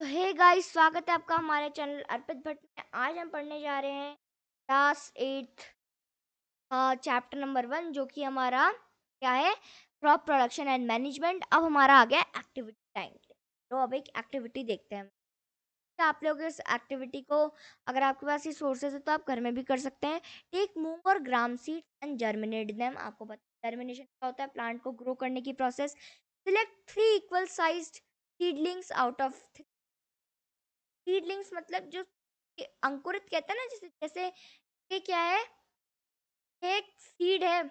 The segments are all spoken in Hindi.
हे गाइस, स्वागत है आपका हमारे चैनल अर्पित भट्ट में। आज हम पढ़ने जा रहे हैं क्लास 8 चैप्टर नंबर 1, जो कि हमारा क्या है, क्रॉप प्रोडक्शन एंड मैनेजमेंट। अब हमारा आ गया एक्टिविटी टाइम। तो अब एक एक्टिविटी देखते हैं। तो आप लोग इस एक्टिविटी को, अगर आपके पास ये सोर्सेज है तो आप घर में भी कर सकते हैं। टेक मूंग और ग्राम सीड्स एंड जर्मिनेट देम। आपको पता है जर्मिनेशन क्या होता है, प्लांट को ग्रो करने की process. Select 3 equal sized seedlings out of. Seedlings मतलब जो ये अंकुरित कहते हैं ना, जैसे जैसे ये क्या है, ये एक सीड है।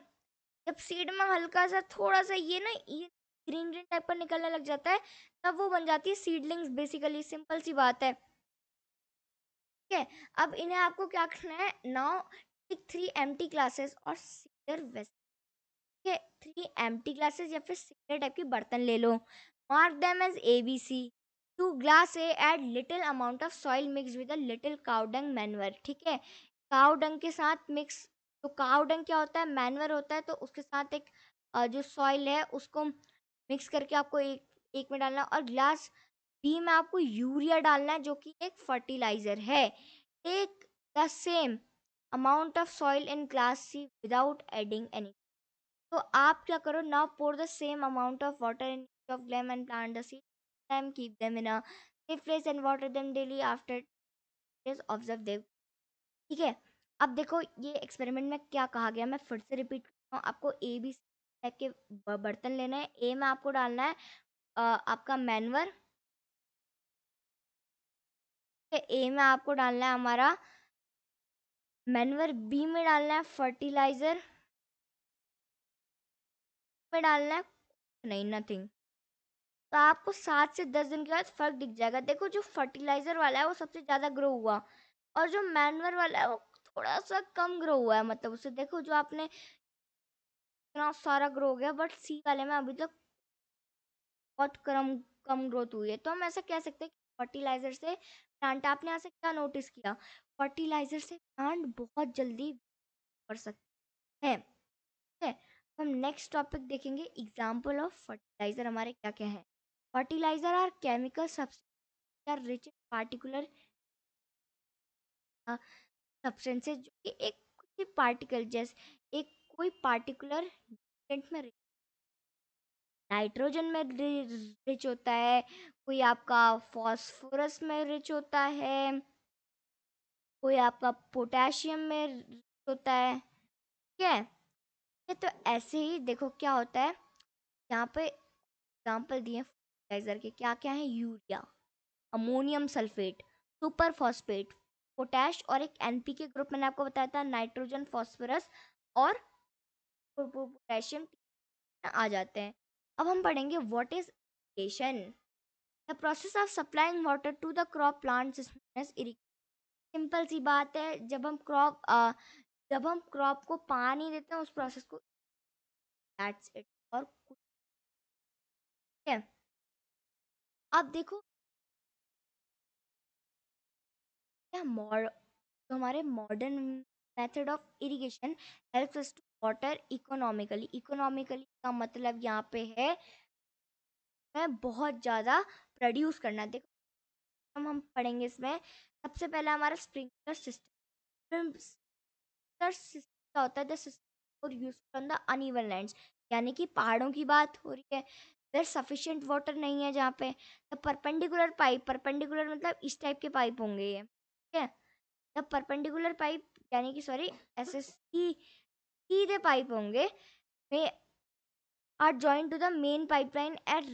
जब सीड में हल्का सा थोड़ा सा ये ग्रीन ग्रीन टाइप का निकलने लग जाता है, तब वो बन जाती है सीडलिंग्स। बेसिकली सिंपल सी बात है। ठीक है, अब इन्हें आपको क्या करना है, नाउ टेक 3 एम्प्टी ग्लासेस और सिल्वर वेसल। ठीक है, 3 एम्प्टी ग्लासेस या फिर सिल्वर टाइप के बर्तन ले लो। Mark them as ABC। Two glass a add little amount of soil mix with a little cow dung manure. ठीक है, काउ डंग के साथ मिक्स। तो काउ डंग क्या होता है, मैन्युअर होता है। तो उसके साथ एक जो सॉइल है उसको मिक्स करके आपको एक एक में डालना है। और ग्लास बी में आपको यूरिया डालना है, जो कि एक फर्टिलाइजर है। Take the same amount of soil in glass C without adding any. तो आप क्या करो, now pour the same amount of water in each of them and plant the seed them, keep them in a safe place and water them daily after days, observe them। ठीक है, अब देखो ये एक्सपेरिमेंट में क्या कहा गया, मैं फिर से रिपीट करता हूँ। आपको ए बी टाइप के बर्तन लेना है। ए में आपको डालना है आपका मैनवर। ए में आपको डालना है हमारा मैनवर। बी में डालना है फर्टिलाइजर। में डालना है नहीं, नथिंग। तो आपको 7 से 10 दिन के बाद फर्क दिख जाएगा। देखो जो फर्टिलाइजर वाला है वो सबसे ज्यादा ग्रो हुआ, और जो मैन्युअर वाला है वो थोड़ा सा कम ग्रो हुआ है। मतलब उससे देखो जो आपने इतना सारा ग्रो हो गया, बट सी वाले में अभी तक बहुत कम कम ग्रोथ हुई है। तो हम ऐसा कह सकते हैं कि फर्टिलाइजर से प्लांट, आपने यहाँ से क्या नोटिस किया, फर्टिलाइजर से प्लांट बहुत जल्दी बढ़ सकते हैं। ठीक है, तो हम नेक्स्ट टॉपिक देखेंगे, एग्जाम्पल ऑफ फर्टिलाइजर हमारे क्या क्या है। Fertilizer are chemical substance are rich in particular substances, जो कि एक कोई पार्टिकल, जैसे एक कोई पार्टिकुलर न्यूट्रिएंट में नाइट्रोजन में रिच होता है, कोई आपका फॉस्फोरस में रिच होता है, कोई आपका पोटेशियम में रिच होता है। ठीक है, ये तो ऐसे ही देखो क्या होता है। यहाँ पे एग्जाम्पल दिए फर्टिलाइजर के, क्या क्या है, urea, ammonium sulphate, super phosphate, potash, और एक एनपीके ग्रुप मैंने आपको बताया था, नाइट्रोजन, फॉस्फोरस और पोटेशियम आ जाते हैं। अब हम पढ़ेंगे what is irrigation. The process of supplying water to the crop plants is known as irrigation. Simple सी बात है, जब हम क्रॉप को पानी देते हैं उस प्रोसेस को, दैट्स इट। और कुछ है। अब देखो क्या तो हमारे modern method of irrigation helps us to water economically. Economically का मतलब यहाँ पे है मैं बहुत ज़्यादा प्रोड्यूस करना। देखो हम पढ़ेंगे इसमें, सबसे पहला हमारा स्प्रिंकलर सिस्टम। स्प्रिंकलर सिस्टम क्या होता है, द सिस्टम और used on the uneven lands, यानी कि पहाड़ों की बात हो रही है, देयर सफिशिएंट वाटर नहीं है जहाँ पे। द परपेंडिकुलर पाइप, परपेंडिकुलर मतलब इस टाइप के पाइप होंगे ये। ठीक है, द परपेंडिकुलर पाइप यानी कि सॉरी, ऐसे सीधे पाइप होंगे, they are joint to the main pipeline at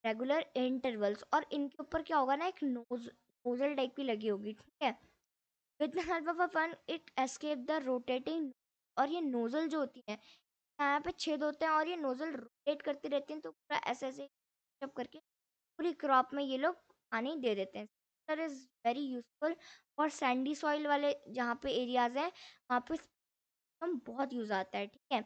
regular intervals. और इनके ऊपर क्या होगा ना, एक नोजल टाइप की लगी होगी। ठीक है, with the help of a fan it escape the rotating. और ये नोजल जो होती है, यहाँ पे छेद होते हैं और ये नोजल रोटेट करती रहती हैं, तो पूरा ऐसे ऐसे जब करके पूरी क्रॉप में ये लोग पानी दे देते हैं। Sir is very useful for Sandy soil वाले जहाँ पे एरियाज हैं, वहाँ पे हम बहुत यूज आता है। ठीक है,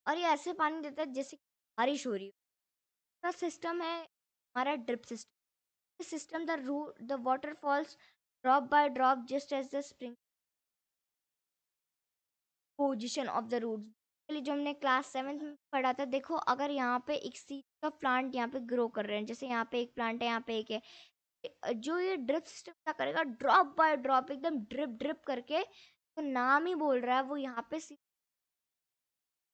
और ये ऐसे पानी देता है जैसे बारिश हो रही हो। दूसरा सिस्टम है हमारा drip system. System the water falls drop by drop just as the spring position of the roots. लिए जो हमने क्लास 7th में पढ़ा था, देखो अगर यहाँ पे एक सीड का प्लांट यहाँ पे ग्रो कर रहे हैं, जैसे यहाँ पे एक प्लांट है, यहाँ पे एक है, जो ये ड्रिप सिस्टम क्या करेगा, ड्रॉप बाय ड्रॉप एकदम ड्रिप ड्रिप करके, तो नाम ही बोल रहा है, वो यहाँ पे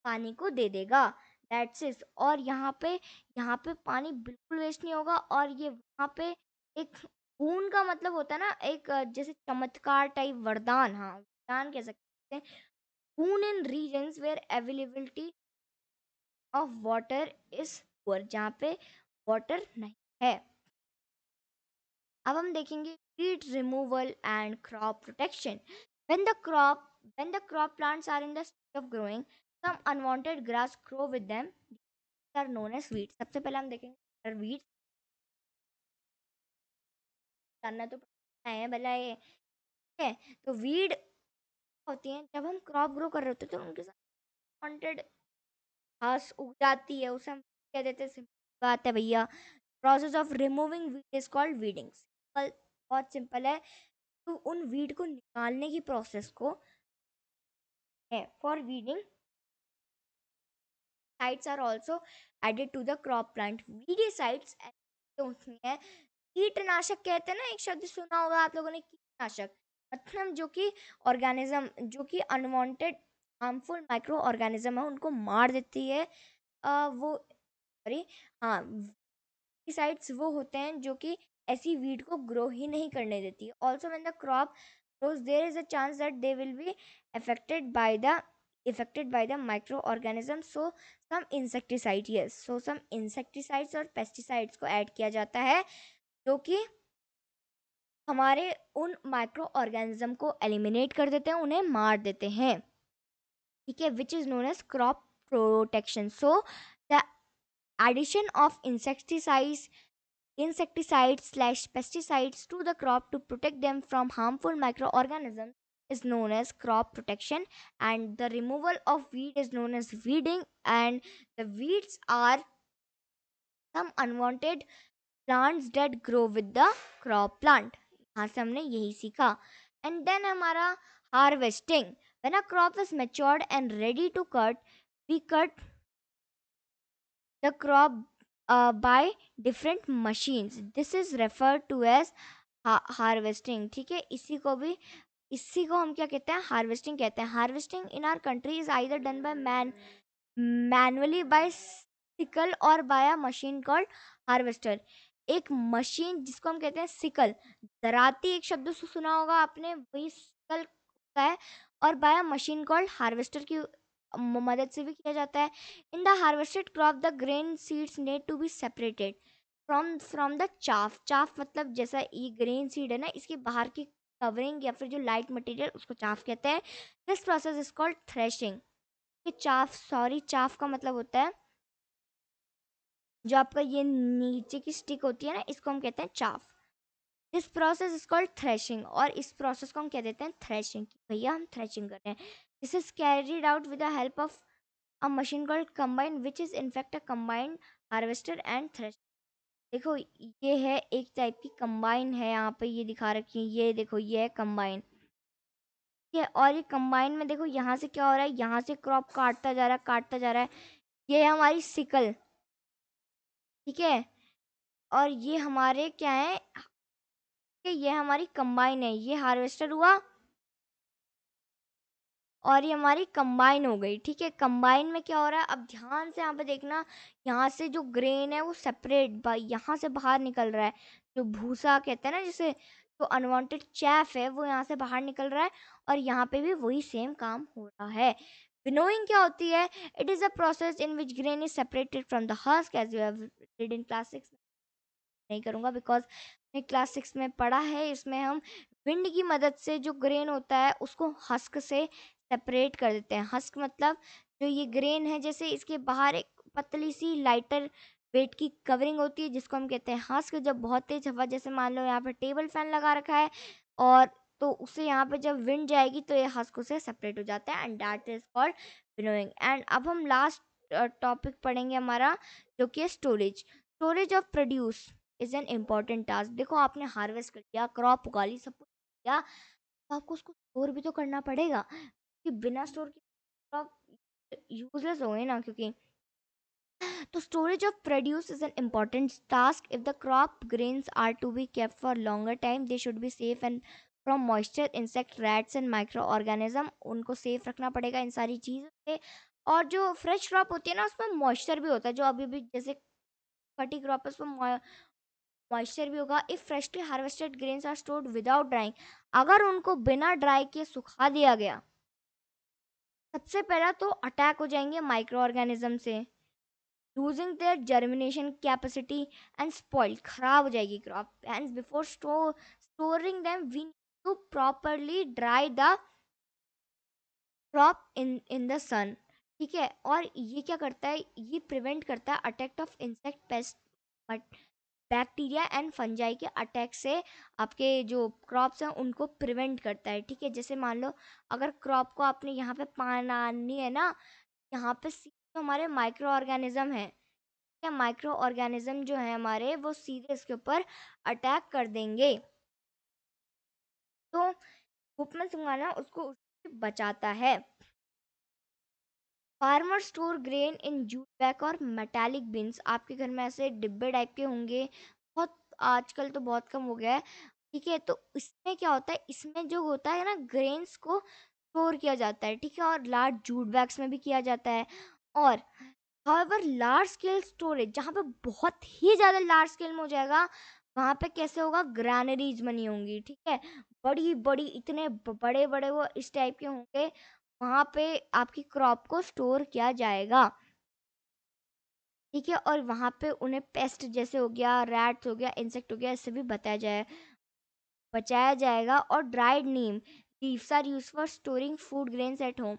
पानी को दे देगा। That's it. और यहाँ पे पानी बिल्कुल वेस्ट नहीं होगा। और ये वहाँ पे एक बूंद का मतलब होता है ना, एक जैसे चमत्कार टाइप, वरदान, हाँ वरदान कह सकते हैं। बूंद in regions where availability of water is poor, जहाँ पे वाटर नहीं है। अब हम देखेंगे weed removal and crop protection. When the crop when the crop plants are in the stage of growing, some unwanted grass grow with them. These are known as weeds. सबसे पहले हम देखेंगे weeds, जानना तो पड़ता है भला ये, ठीक है। तो weed होती हैं जब हम क्रॉप ग्रो कर रहे होते हैं, तो उनके साथ unwanted घास उग जाती है, उसे हम कह देते हैं। सिंपल बात है भैया, process of removing weed is called weeding. बहुत सिंपल है। तो उन वीड को निकालने की प्रोसेस को है for weeding. Sides are also added to the crop plant. Weedicides होती हैं, कीटनाशक कहते हैं ना, एक शब्द सुना होगा आप लोगों ने, कीटनाशक, मतलब जो कि ऑर्गेनिज्म, जो कि अनवांटेड हार्मफुल माइक्रो ऑर्गेनिज्म है, उनको मार देती है। वो सॉरी, हाँ, पेस्टिसाइड्स वो होते हैं जो कि ऐसी वीड को ग्रो ही नहीं करने देती। Also when the crop grows there is a chance that they will be affected by the affected by the microorganism, so some insecticide, yes, so some insecticides और pesticides को ऐड किया जाता है, जो कि हमारे उन माइक्रो ऑर्गेनिज्म को एलिमिनेट कर देते हैं, उन्हें मार देते हैं, ठीक है, which is known as crop protection. So the addition of insecticides slash pesticides to the crop to protect them from harmful microorganisms is known as crop protection, and the removal of weed is known as weeding. And the weeds are some unwanted plants that grow with the crop plant। यहाँ से हमने यही सीखा। एंड देन हमारा harvesting. When a crop is matured and ready to cut, we cut the crop by different machines. This is referred to as harvesting, ठीक है। इसी को हम क्या कहते हैं, हार्वेस्टिंग कहते हैं। Harvesting in our country is either done by manually by sickle और by a machine called harvester. एक मशीन जिसको हम कहते हैं सिकल, दराती एक शब्द सुना होगा आपने, वही सिकल होता है, और by a machine called harvester की मदद से भी किया जाता है। In the harvested crop the grain seeds need to be separated from the chaff. Chaff मतलब जैसा ये ग्रेन सीड है ना, इसके बाहर की कवरिंग या फिर जो लाइट मटेरियल, उसको चाफ कहते हैं। This process is called threshing. Chaff का मतलब होता है जो आपका ये नीचे की स्टिक होती है ना, इसको हम कहते हैं chaff. This process is called threshing, और इस प्रोसेस को हम कह देते हैं थ्रेशिंग, भैया हम थ्रेशिंग कर रहे हैं। This is carried out with the help of a machine called combine, which is in fact a combined harvester and thresher। देखो ये है एक टाइप की कंबाइन है, यहाँ पे ये दिखा रखी है, ये देखो ये है कंबाइन, ठीक है। और ये कंबाइन में देखो यहाँ से क्या हो रहा है, यहाँ से क्रॉप काटता जा रहा है, काटता जा रहा है। ये है हमारी सिकल, ठीक है। और ये हमारे क्या है कि ये हमारी कंबाइन है, ये हार्वेस्टर हुआ और ये हमारी कंबाइन हो गई, ठीक है। कंबाइन में क्या हो रहा है, अब ध्यान से यहाँ पे देखना, यहाँ से जो ग्रेन है वो सेपरेट यहाँ से बाहर निकल रहा है, जो भूसा कहते हैं ना जिसे, तो अनवांटेड चैफ है वो यहाँ से बाहर निकल रहा है, और यहाँ पे भी वही सेम काम हो रहा है। विनोइंग क्या होती है, it is a process in which grain is separated from the husk, as you have read in class 6। नहीं करूँगा बिकॉज मैंने क्लास 6 में पढ़ा है। इसमें हम विंड की मदद से जो ग्रेन होता है उसको हस्क से सेपरेट कर देते हैं। हस्क मतलब जो ये ग्रेन है, जैसे इसके बाहर एक पतली सी लाइटर वेट की कवरिंग होती है जिसको हम कहते हैं हस्क। जब बहुत तेज हवा, जैसे मान लो यहाँ पे टेबल फैन लगा रखा है, और तो उससे यहाँ पे जब विंड जाएगी तो ये हस्क से सेपरेट हो जाता है, and that is called winnowing. And अब हम लास्ट टॉपिक पढ़ेंगे हमारा, जो कि है storage. Storage of produce is an important task. देखो आपने हार्वेस्ट कर लिया, क्रॉप उगा ली, सब कुछ किया, तो आपको उसको स्टोर भी तो करना पड़ेगा, कि बिना स्टोर किए क्रॉप यूजलेस हो गए ना, क्योंकि तो storage of produce is an important task. If the crop grains are to be kept for longer time, they should be safe and from moisture, insect, rats and microorganism. उनको सेफ रखना पड़ेगा इन सारी चीज़ों से। और जो फ्रेश क्रॉप होती है ना, उसमें मॉइस्चर भी होता है, जो अभी भी जैसे कटी क्रॉप है उसमें मॉइस्चर भी होगा। If freshly harvested grains are stored without drying, अगर उनको बिना ड्राई किए सुखा दिया गया, सबसे पहला तो अटैक हो जाएंगे माइक्रो ऑर्गेनिज्म से, losing their germination capacity and spoiled, खराब हो जाएगी crop. Hence before storing them we need to properly dry the crop in the sun। ठीक है, और ये क्या करता है, ये प्रिवेंट करता है attack of insect, paste, bacteria and fungi के अटैक से आपके जो क्रॉप्स हैं उनको प्रिवेंट करता है। ठीक है, जैसे मान लो अगर क्रॉप को आपने यहाँ पे पानी है ना, यहाँ पे जो हमारे माइक्रो ऑर्गेनिज्म है, या माइक्रो ऑर्गेनिज्म जो है हमारे, वो सीधे इसके ऊपर अटैक कर देंगे। तो धूप में सुखाना उसको उससे बचाता है। Farmer store grain in jute bag और मेटालिक बिन्स। आपके घर में ऐसे डिब्बे टाइप के होंगे, बहुत आजकल तो बहुत कम हो गया है। ठीक है, तो इसमें क्या होता है, इसमें जो होता है ना ग्रेन्स को स्टोर किया जाता है। ठीक है, और लार्ज जूट बैग्स में भी किया जाता है। और हाउएवर लार्ज स्केल स्टोरेज, जहाँ पे बहुत ही ज़्यादा लार्ज स्केल में हो जाएगा, वहाँ पे कैसे होगा, ग्रैनरीज बनी होंगी। ठीक है, बड़ी बड़ी, इतने बड़े बड़े वो इस टाइप के होंगे, वहाँ पे आपकी क्रॉप को स्टोर किया जाएगा। ठीक है, और वहाँ पे उन्हें पेस्ट जैसे हो गया, रैट्स हो गया, इंसेक्ट हो गया, इससे भी बचाया जाएगा। और dried neem leaves are use for storing food grains at home.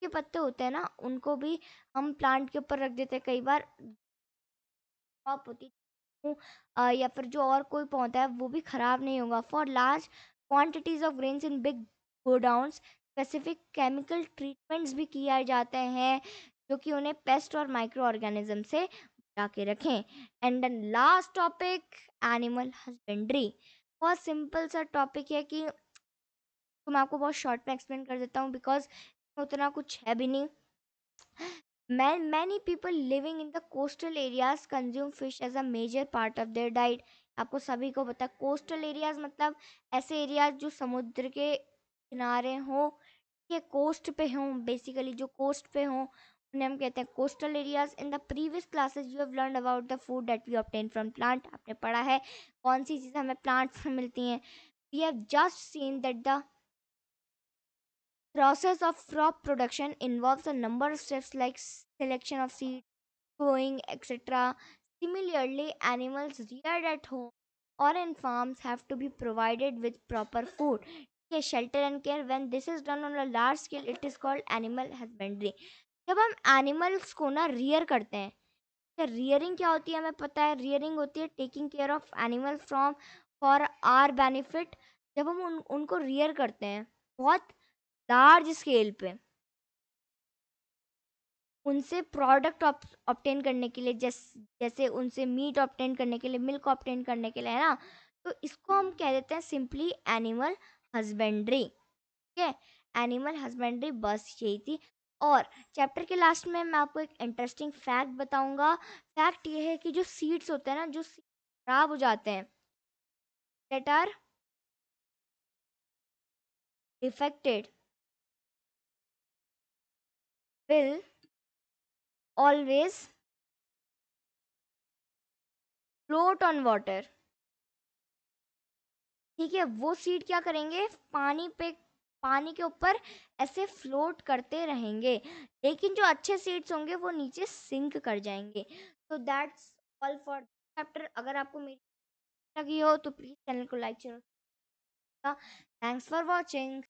के पत्ते होते हैं ना, उनको भी हम प्लांट के ऊपर रख देते हैं कई बार। क्रॉप होती है या फिर जो और कोई पौधा है वो भी खराब नहीं होगा। For large quantities of grains in big godown, specific chemical treatments भी किए जाते हैं, जो कि उन्हें पेस्ट और माइक्रो ऑर्गेनिज्म से बचा के रखें। And then last topic, animal husbandry. बहुत सिंपल सा टॉपिक है कि तो मैं आपको बहुत शॉर्ट में एक्सप्लेन कर देता हूँ, बिकॉज उतना कुछ है भी नहीं। Many people living in the coastal areas consume fish as a major part of their diet। आपको सभी को पता है कोस्टल एरियाज मतलब ऐसे एरियाज जो समुद्र के किनारे हों, ये कोस्ट पे हों, बेसिकली जो कोस्ट पे हों उन्हें हम कहते हैं coastal areas. In the previous classes you have learn about the food that we obtain from plant. आपने पढ़ा है कौन सी चीज़ें हमें प्लांट्स में मिलती हैं। We have just seen that the process of crop production involves a number of steps like selection of seed, growing, etc. Similarly, animals reared at home or in farms have to be provided with proper food, okay, shelter and care. When this is done on a large scale, it is called animal husbandry। जब हम एनिमल्स को ना रियर करते हैं, रियरिंग क्या होती है हमें पता है, रियरिंग होती है taking care of animal from for our benefit. जब हम उनको रियर करते हैं बहुत लार्ज स्केल पे, उनसे प्रोडक्ट ऑब्टेन करने के लिए, जैसे उनसे मीट ऑब्टेन करने के लिए, मिल्क ऑब्टेन करने के लिए, है ना, तो इसको हम कह देते हैं सिंपली एनिमल हस्बेंड्री। ठीक है, एनिमल हस्बेंड्री बस यही थी। और चैप्टर के लास्ट में मैं आपको एक इंटरेस्टिंग फैक्ट बताऊंगा। फैक्ट ये है कि जो सीड्स होते हैं ना, जो खराब हो जाते हैं, that are defected, will always float on water. ठीक है, वो सीड क्या करेंगे, पानी के ऊपर ऐसे फ्लोट करते रहेंगे, लेकिन जो अच्छे सीड्स होंगे वो नीचे सिंक कर जाएंगे। तो दैट्स ऑल फॉर चैप्टर। अगर आपको मेरी लगी हो तो प्लीज चैनल को लाइक करो। Thanks for watching.